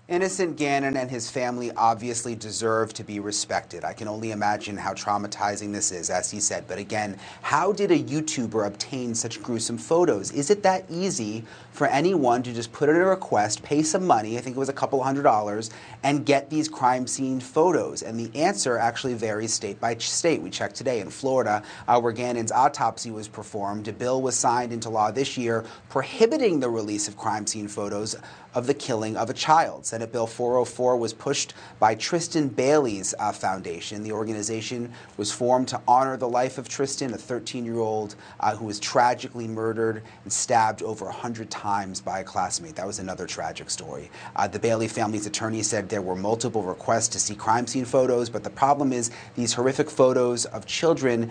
Innocent Gannon and his family obviously deserve to be respected. I can only imagine how traumatizing this is, as he said. But again, how did a YouTuber obtain such gruesome photos? Is it that easy for anyone to just put in a request, pay some money, I think it was a couple $100s, and get these crime scene photos? And the answer actually varies state by state. We checked today in Florida, where Gannon's autopsy was performed. A bill was signed into law this year prohibiting the release of crime scene photos of the killing of a child. Senate Bill 404 was pushed by Tristyn Bailey's foundation. The organization was formed to honor the life of Tristyn, a 13-year-old who was tragically murdered and stabbed over 100 times by a classmate. That was another tragic story. The Bailey family's attorney said there were multiple requests to see crime scene photos, but the problem is these horrific photos of children,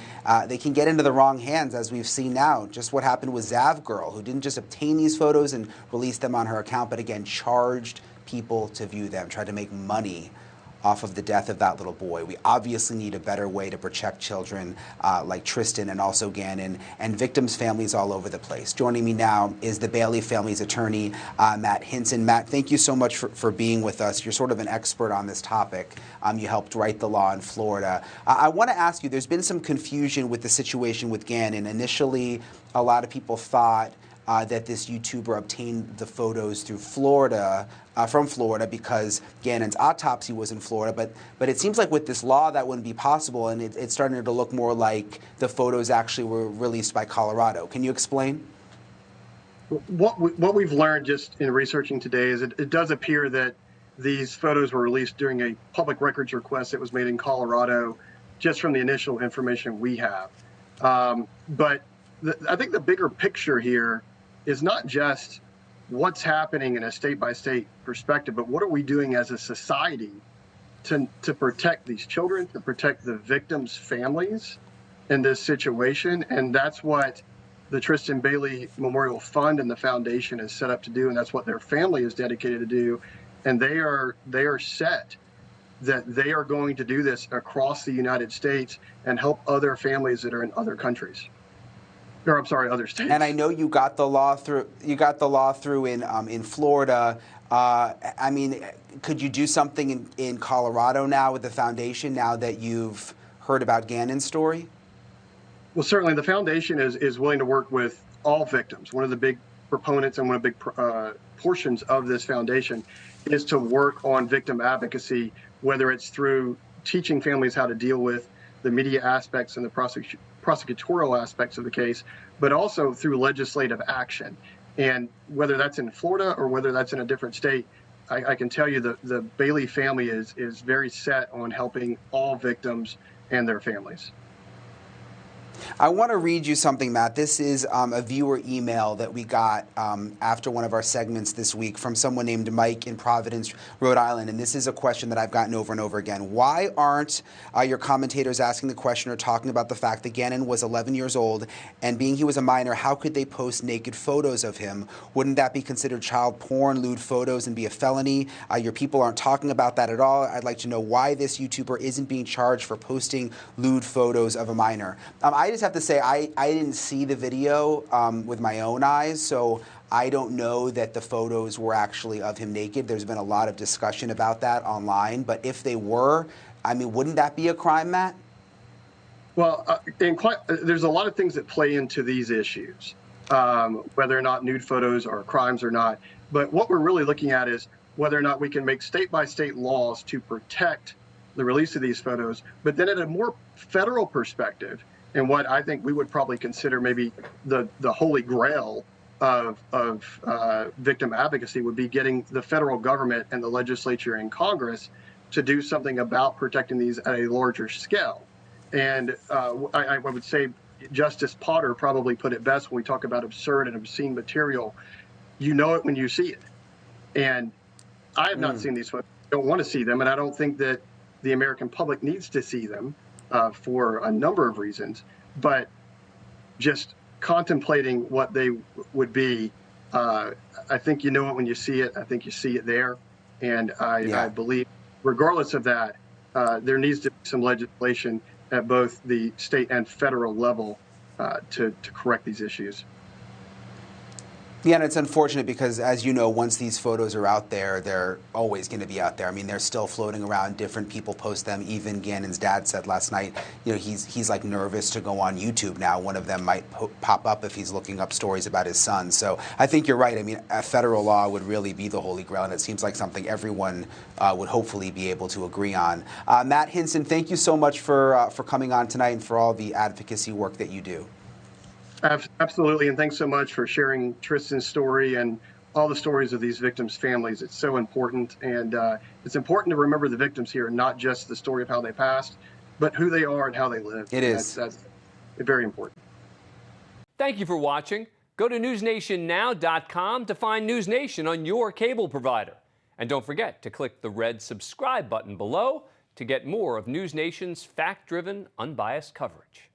they can get into the wrong hands, as we've seen now. Just what happened with Zav Girl, who didn't just obtain these photos and release them on her account, but again, charged people to view them, tried to make money off of the death of that little boy. We obviously need a better way to protect children like Tristyn and also Gannon and victims' families all over the place. Joining me now is the Bailey family's attorney, Matt Hinson. Matt, thank you so much for being with us. You're sort of an expert on this topic. You helped write the law in Florida. I want to ask you, there's been some confusion with the situation with Gannon. Initially, a lot of people thought that this YouTuber obtained the photos through Florida, from Florida, because Gannon's autopsy was in Florida. But it seems like with this law that wouldn't be possible, and it's starting to look more like the photos actually were released by Colorado. Can you explain? What we've learned just in researching today is it does appear that these photos were released during a public records request that was made in Colorado, just from the initial information we have. But I think the bigger picture here is not just what's happening in a state-by-state perspective, but what are we doing as a society to protect these children, to protect the victims' families in this situation. And that's what the Tristyn Bailey Memorial Fund and the foundation is set up to do, and that's what their family is dedicated to do. And they are set that they are going to do this across the United States and help other families that are in other countries. Or, I'm sorry, other states. And I know you got the law through. You got the law through in Florida. I mean, could you do something in Colorado now with the foundation, now that you've heard about Gannon's story? Well, certainly the foundation is willing to work with all victims. One of the big proponents and one of the big portions of this foundation is to work on victim advocacy, whether it's through teaching families how to deal with the media aspects and the prosecutorial aspects of the case, but also through legislative action. And whether that's in Florida or whether that's in a different state, I can tell you the Bailey family is very set on helping all victims and their families. I want to read you something, Matt. This is a viewer email that we got after one of our segments this week from someone named Mike in Providence, Rhode Island. And this is a question that I've gotten over and over again. Why aren't your commentators asking the question or talking about the fact that Gannon was 11 years old, and being he was a minor, how could they post naked photos of him? Wouldn't that be considered child porn, lewd photos, and be a felony? Your people aren't talking about that at all. I'd like to know why this YouTuber isn't being charged for posting lewd photos of a minor. I just have to say, I didn't see the video with my own eyes, so I don't know that the photos were actually of him naked. There's been a lot of discussion about that online, but if they were, I mean, wouldn't that be a crime, Matt? Well, there's a lot of things that play into these issues, whether or not nude photos are crimes or not. But what we're really looking at is whether or not we can make state-by-state laws to protect the release of these photos, but then at a more federal perspective, and what I think we would probably consider maybe the holy grail of victim advocacy would be getting the federal government and the legislature and Congress to do something about protecting these at a larger scale. And I would say Justice Potter probably put it best when we talk about absurd and obscene material. You know it when you see it. And I have not seen these photos. I don't want to see them, and I don't think that the American public needs to see them. For a number of reasons, but just contemplating what they would be, I think you know it when you see it. I think you see it there. And I believe, regardless of that, there needs to be some legislation at both the state and federal level to correct these issues. Yeah, and it's unfortunate because, as you know, once these photos are out there, they're always going to be out there. I mean, they're still floating around. Different people post them. Even Gannon's dad said last night, he's like nervous to go on YouTube now. One of them might pop up if he's looking up stories about his son. So I think you're right. I mean, a federal law would really be the holy grail, and it seems like something everyone would hopefully be able to agree on. Matt Hinson, thank you so much for coming on tonight and for all the advocacy work that you do. Absolutely, and thanks so much for sharing Tristyn's story and all the stories of these victims' families. It's so important, and it's important to remember the victims here, not just the story of how they passed, but who they are and how they lived. It is. That's very important. Thank you for watching. Go to newsnationnow.com to find NewsNation on your cable provider. And don't forget to click the red subscribe button below to get more of NewsNation's fact-driven, unbiased coverage.